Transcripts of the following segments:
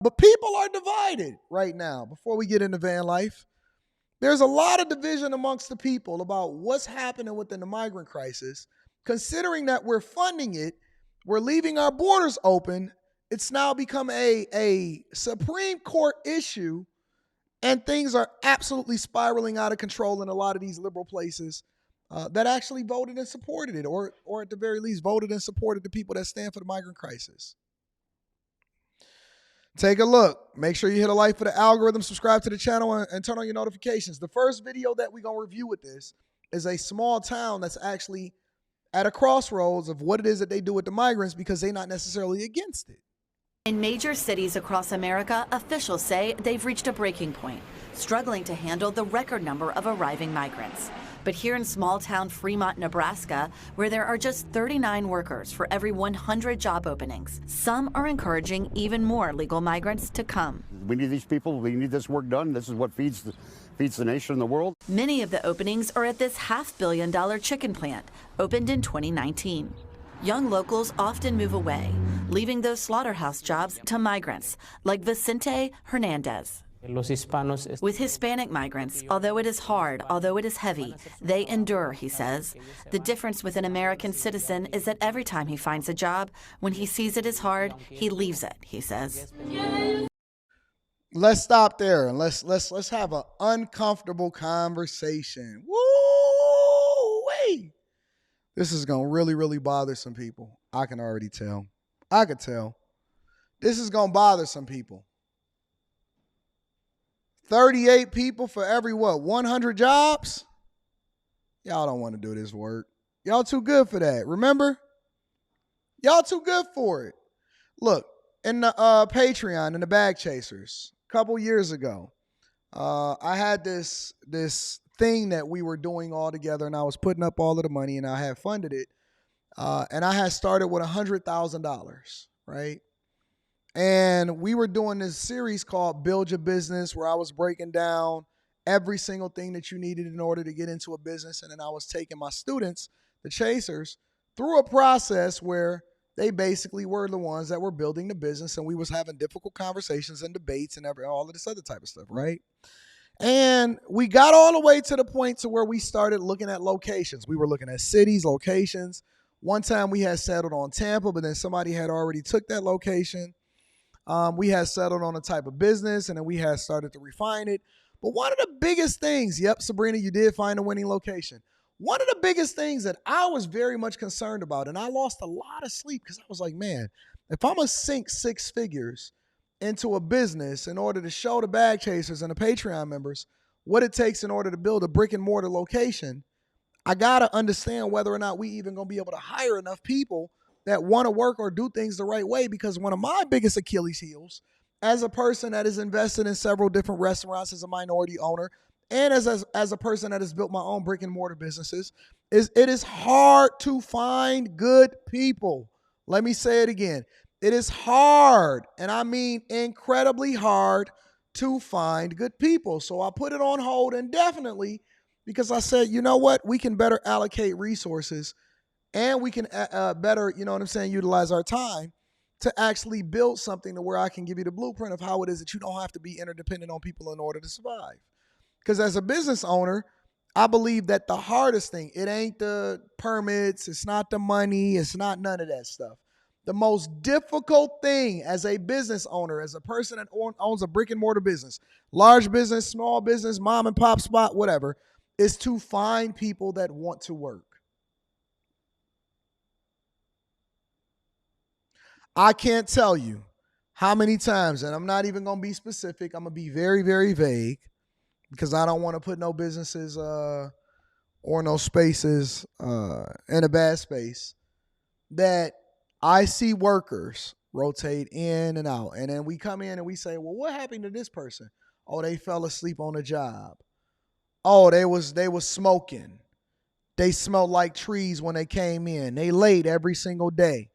But people are divided right now before we get into van life. There's a lot of division amongst the people about what's happening within the migrant crisis. Considering that we're funding it, we're leaving our borders open, it's now become a Supreme Court issue, and things are absolutely spiraling out of control in a lot of these liberal places that actually voted and supported it, or at the very least voted and supported the people that stand for the migrant crisis. Take a look. Make sure you hit a like for the algorithm, subscribe to the channel, and turn on your notifications. The first video that we're going to review with this is a small town that's actually at a crossroads of what it is that they do with the migrants, because they're not necessarily against it. In major cities across America, officials say they've reached a breaking point, struggling to handle the record number of arriving migrants. But here in small-town Fremont, Nebraska, where there are just 39 workers for every 100 job openings, some are encouraging even more legal migrants to come. We need these people. We need this work done. This is what feeds the nation and the world. Many of the openings are at this $500 million chicken plant, opened in 2019. Young locals often move away, leaving those slaughterhouse jobs to migrants, like Vicente Hernandez. With Hispanic migrants, although it is hard, although it is heavy, they endure, he says. The difference with an American citizen is that every time he finds a job, when he sees it is hard, he leaves it, he says. Let's stop there and let's have an uncomfortable conversation. Woo-wee. This is going to really bother some people. I can already tell. I could tell. This is going to bother some people. 38 people for every, 100 jobs? Y'all don't want to do this work. Y'all too good for that. Remember? Y'all too good for it. Look, in the Patreon, in the Bag Chasers, a couple years ago, I had this thing that we were doing all together, and I was putting up all of the money, and I had funded it. And I had started with $100,000, right? And we were doing this series called Build Your Business, where I was breaking down every single thing that you needed in order to get into a business. And then I was taking my students, the chasers, through a process where they basically were the ones that were building the business, and we was having difficult conversations and debates and all of this other type of stuff, right? And we got all the way to the point to where we started looking at locations. We were looking at cities, locations. One time we had settled on Tampa, but then somebody had already took that location. We had settled on a type of business, and then we had started to refine it. But one of the biggest things, yep, Sabrina, you did find a winning location. One of the biggest things that I was very much concerned about, and I lost a lot of sleep because I was like, man, if I'm going to sink 6 figures into a business in order to show the Bag Chasers and the Patreon members what it takes in order to build a brick and mortar location, I got to understand whether or not we even going to be able to hire enough people that want to work or do things the right way. Because one of my biggest Achilles heels as a person that is invested in several different restaurants as a minority owner, and as a person that has built my own brick and mortar businesses, is it is hard to find good people. Let me say it again. It is hard, and I mean incredibly hard, to find good people. So I put it on hold indefinitely because I said, you know what? We can better allocate resources, and we can better, utilize our time to actually build something to where I can give you the blueprint of how it is that you don't have to be interdependent on people in order to survive. Because as a business owner, I believe that the hardest thing, it ain't the permits, it's not the money, it's not none of that stuff. The most difficult thing as a business owner, as a person that owns a brick and mortar business, large business, small business, mom and pop spot, whatever, is to find people that want to work. I can't tell you how many times, and I'm not even going to be specific, I'm going to be very, very vague, because I don't want to put no businesses or no spaces in a bad space, that I see workers rotate in and out. And then we come in and we say, well, what happened to this person? Oh, they fell asleep on the job. Oh, they was smoking. They smelled like trees when they came in. They late every single day.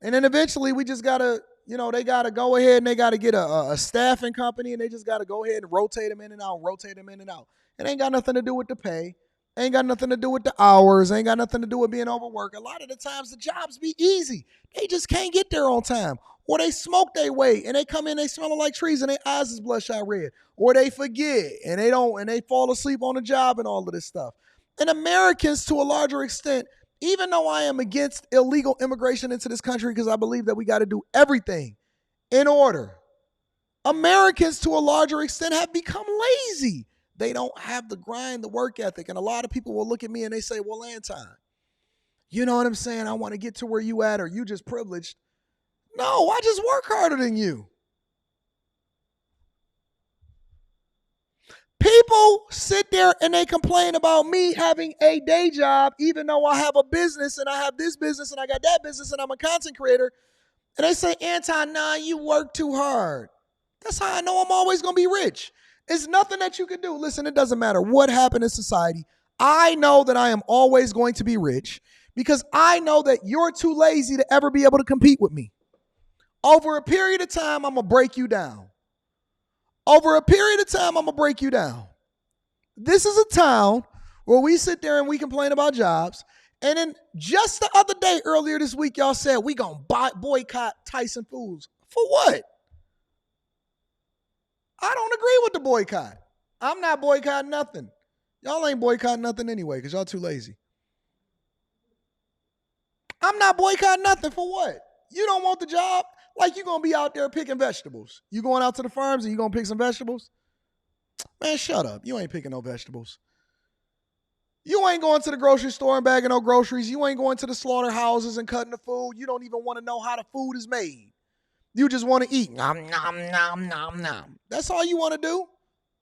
And then eventually we just got to, they got to go ahead and they got to get a staffing company, and they just got to go ahead and rotate them in and out, rotate them in and out. It ain't got nothing to do with the pay. Ain't got nothing to do with the hours. Ain't got nothing to do with being overworked. A lot of the times the jobs be easy. They just can't get there on time. or they smoke their way and they come in, they smelling like trees and their eyes is bloodshot red, or they forget and they fall asleep on the job and all of this stuff. And Americans, to a larger extent, even though I am against illegal immigration into this country because I believe that we got to do everything in order, Americans, to a larger extent, have become lazy. They don't have the grind, the work ethic. And a lot of people will look at me and they say, well, Anton, you know what I'm saying? I want to get to where you at, or you just privileged. No, I just work harder than you. People sit there and they complain about me having a day job, even though I have a business and I have this business and I got that business and I'm a content creator. And they say, Anton, nah, you work too hard. That's how I know I'm always going to be rich. It's nothing that you can do. Listen, it doesn't matter what happened in society. I know that I am always going to be rich because I know that you're too lazy to ever be able to compete with me. Over a period of time, I'm going to break you down. Over a period of time, I'm going to break you down. This is a town where we sit there and we complain about jobs. And then just the other day, earlier this week, y'all said we going to boycott Tyson Foods. For what? I don't agree with the boycott. I'm not boycotting nothing. Y'all ain't boycotting nothing anyway because y'all too lazy. I'm not boycotting nothing. For what? You don't want the job? Like you going to be out there picking vegetables. You going out to the farms and you going to pick some vegetables? Man, shut up. You ain't picking no vegetables. You ain't going to the grocery store and bagging no groceries. You ain't going to the slaughterhouses and cutting the food. You don't even want to know how the food is made. You just want to eat. Nom, nom, nom, nom, nom. That's all you want to do?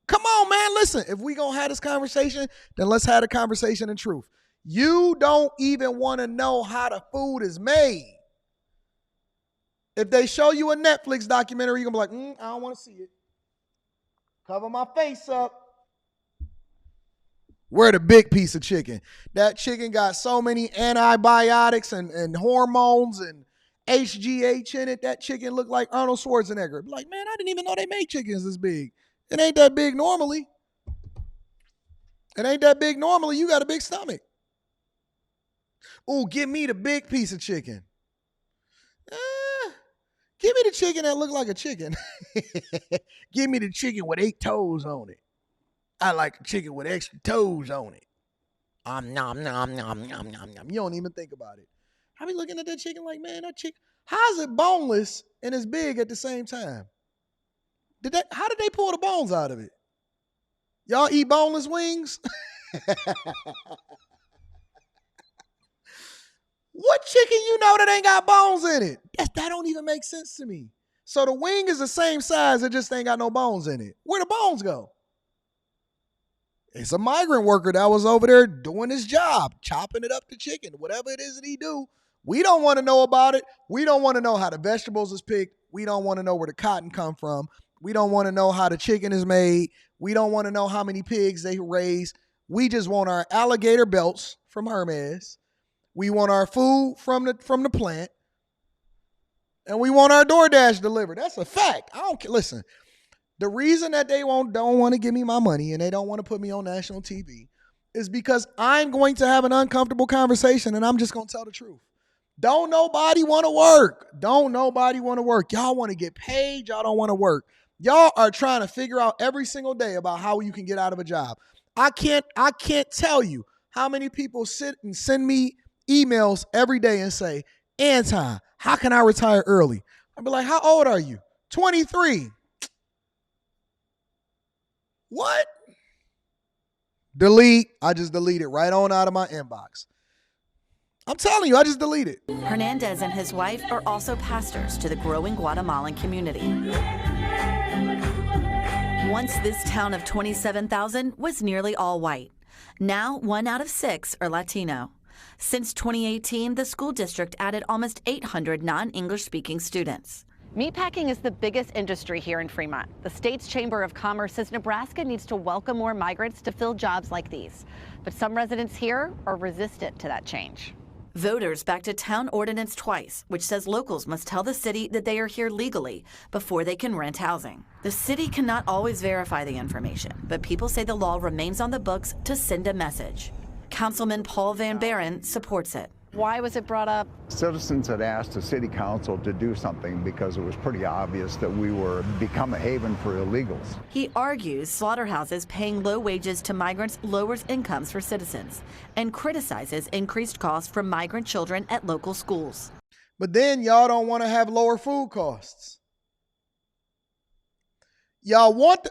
Come on, man. Listen, if we going to have this conversation, then let's have a conversation in truth. You don't even want to know how the food is made. If they show you a Netflix documentary, you're going to be like, I don't want to see it. Cover my face up. We're the big piece of chicken. That chicken got so many antibiotics and hormones and HGH in it. That chicken looked like Arnold Schwarzenegger. Like, man, I didn't even know they made chickens this big. It ain't that big normally. It ain't that big normally. You got a big stomach. Ooh, give me the big piece of chicken. Give me the chicken that look like a chicken. Give me the chicken with 8 toes on it. I like the chicken with extra toes on it. Nom, nom, nom, nom, nom, nom. You don't even think about it. I be looking at that chicken like, man, that chicken, how's it boneless and it's big at the same time? How did they pull the bones out of it? Y'all eat boneless wings? What chicken you know that ain't got bones in it? That don't even make sense to me. So the wing is the same size, it just ain't got no bones in it. Where the bones go? It's a migrant worker that was over there doing his job, chopping it up to chicken, whatever it is that he do. We don't want to know about it. We don't want to know how the vegetables is picked. We don't want to know where the cotton come from. We don't want to know how the chicken is made. We don't want to know how many pigs they raise. We just want our alligator belts from Hermes. We want our food from the plant. And we want our DoorDash delivered. That's a fact. I don't care. Listen, the reason that they don't want to give me my money and they don't want to put me on national TV is because I'm going to have an uncomfortable conversation and I'm just going to tell the truth. Don't nobody want to work. Don't nobody want to work. Y'all want to get paid. Y'all don't want to work. Y'all are trying to figure out every single day about how you can get out of a job. I can't tell you how many people sit and send me emails every day and say, Anton, how can I retire early? I'll be like, how old are you? 23. What? Delete. I just deleted right on out of my inbox. I'm telling you, I just deleted. Hernandez and his wife are also pastors to the growing Guatemalan community. Once this town of 27,000 was nearly all white. Now 1 out of 6 are Latino. Since 2018, the school district added almost 800 non-English speaking students. Meatpacking is the biggest industry here in Fremont. The state's Chamber of Commerce says Nebraska needs to welcome more migrants to fill jobs like these. But some residents here are resistant to that change. Voters backed a town ordinance twice, which says locals must tell the city that they are here legally before they can rent housing. The city cannot always verify the information, but people say the law remains on the books to send a message. Councilman Paul Van Buren supports it. Why was it brought up? Citizens had asked the city council to do something because it was pretty obvious that we were become a haven for illegals. He argues slaughterhouses paying low wages to migrants lowers incomes for citizens and criticizes increased costs for migrant children at local schools. But then y'all don't want to have lower food costs. Y'all want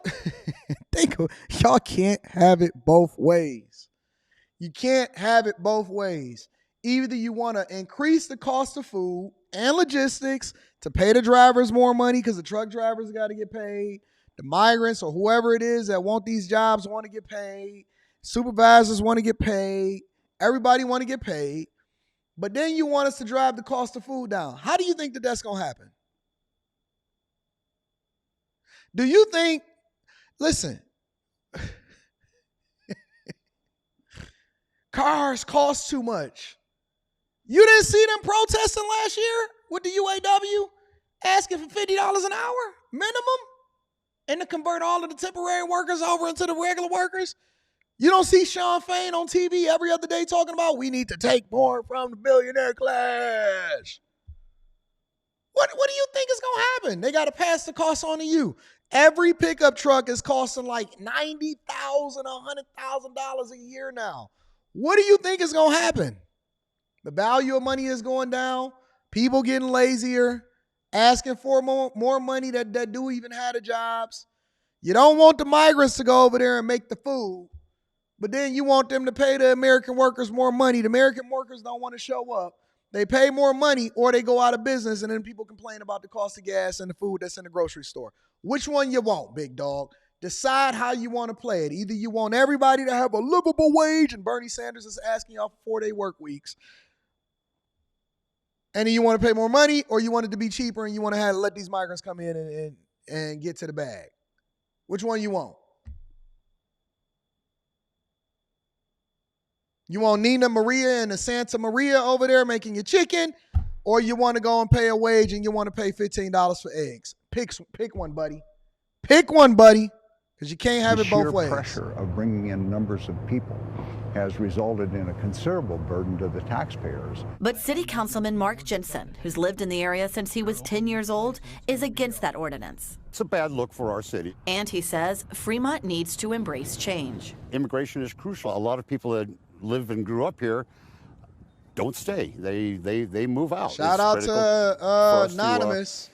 y'all can't have it both ways. You can't have it both ways. Either you want to increase the cost of food and logistics to pay the drivers more money because the truck drivers got to get paid. The migrants or whoever it is that want these jobs want to get paid. Supervisors want to get paid. Everybody want to get paid. But then you want us to drive the cost of food down. How do you think that that's going to happen? Do you think, listen, cars cost too much. You didn't see them protesting last year with the UAW asking for $50 an hour minimum and to convert all of the temporary workers over into the regular workers? You don't see Sean Fain on TV every other day talking about we need to take more from the billionaire class. What do you think is going to happen? They got to pass the cost on to you. Every pickup truck is costing like $90,000, $100,000 a year now. What do you think is going to happen? The value of money is going down. People getting lazier, asking for more money that do even have the jobs. You don't want the migrants to go over there and make the food, but then you want them to pay the American workers more money. The American workers don't want to show up. They pay more money or they go out of business, and then people complain about the cost of gas and the food that's in the grocery store. Which one you want, big dog? Decide how you want to play it. Either you want everybody to have a livable wage, and Bernie Sanders is asking y'all for 4-day work weeks, and then you want to pay more money, or you want it to be cheaper and you want to let these migrants come in and get to the bag. Which one you want? You want Nina Maria and the Santa Maria over there making your chicken, or you want to go and pay a wage and you want to pay $15 for eggs? Pick one, buddy. Pick one, buddy, because you can't have it both ways. The sheer pressure of bringing in numbers of people has resulted in a considerable burden to the taxpayers. But City Councilman Mark Jensen, who's lived in the area since he was 10 years old, is against that ordinance. It's a bad look for our city. And he says Fremont needs to embrace change. Immigration is crucial. A lot of people that live and grew up here don't stay. They move out. Shout out to Anonymous.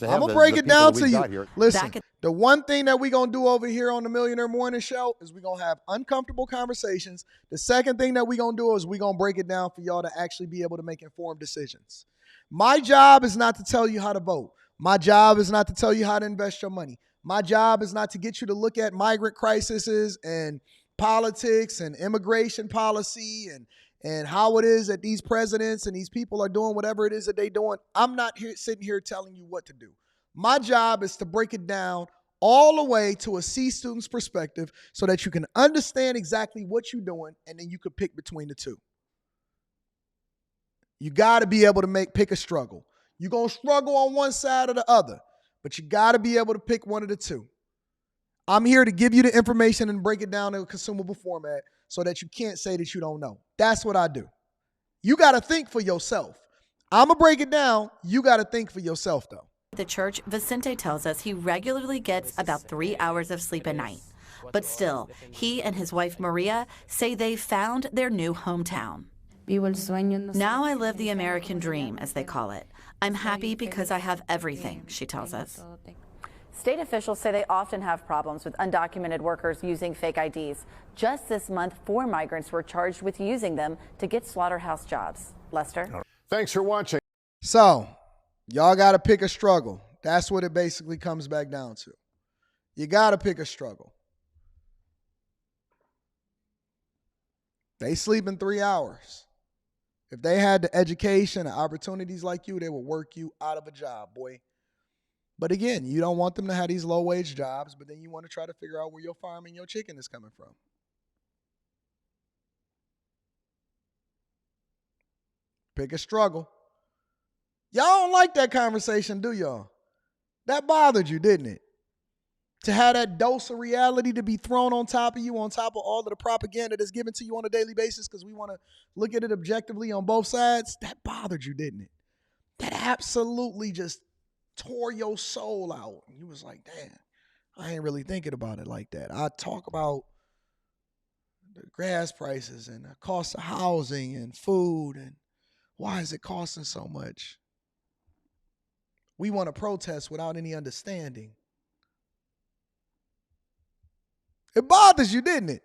I'm going to break it down to you. Listen, the one thing that we're going to do over here on the Millionaire Morning Show is we're going to have uncomfortable conversations. The second thing that we're going to do is we're going to break it down for y'all to actually be able to make informed decisions. My job is not to tell you how to vote. My job is not to tell you how to invest your money. My job is not to get you to look at migrant crises and politics and immigration policy and how it is that these presidents and these people are doing whatever it is that they're doing. I'm not sitting here telling you what to do. My job is to break it down all the way to a C student's perspective so that you can understand exactly what you're doing, and then you can pick between the two. You got to be able to pick a struggle. You're going to struggle on one side or the other, but you got to be able to pick one of the two. I'm here to give you the information and break it down in a consumable format so that you can't say that you don't know. That's what I do. You got to think for yourself. I'm going to break it down. You got to think for yourself, though. At the church, Vicente tells us he regularly gets about 3 hours of sleep a night. But still, he and his wife Maria say they found their new hometown. Now I live the American dream, as they call it. I'm happy because I have everything, she tells us. State officials say they often have problems with undocumented workers using fake IDs. Just this month, 4 migrants were charged with using them to get slaughterhouse jobs. Lester? Thanks for watching. So, y'all got to pick a struggle. That's what it basically comes back down to. You got to pick a struggle. They sleep in 3 hours. If they had the education and opportunities like you, they would work you out of a job, boy. But again, you don't want them to have these low-wage jobs, but then you want to try to figure out where your farm and your chicken is coming from. Pick a struggle. Y'all don't like that conversation, do y'all? That bothered you, didn't it? To have that dose of reality to be thrown on top of you, on top of all of the propaganda that's given to you on a daily basis, because we want to look at it objectively on both sides, that bothered you, didn't it? That absolutely just tore your soul out. And you was like, damn, I ain't really thinking about it like that. I talk about the gas prices and the cost of housing and food and why is it costing so much? We want to protest without any understanding. It bothers you, didn't it?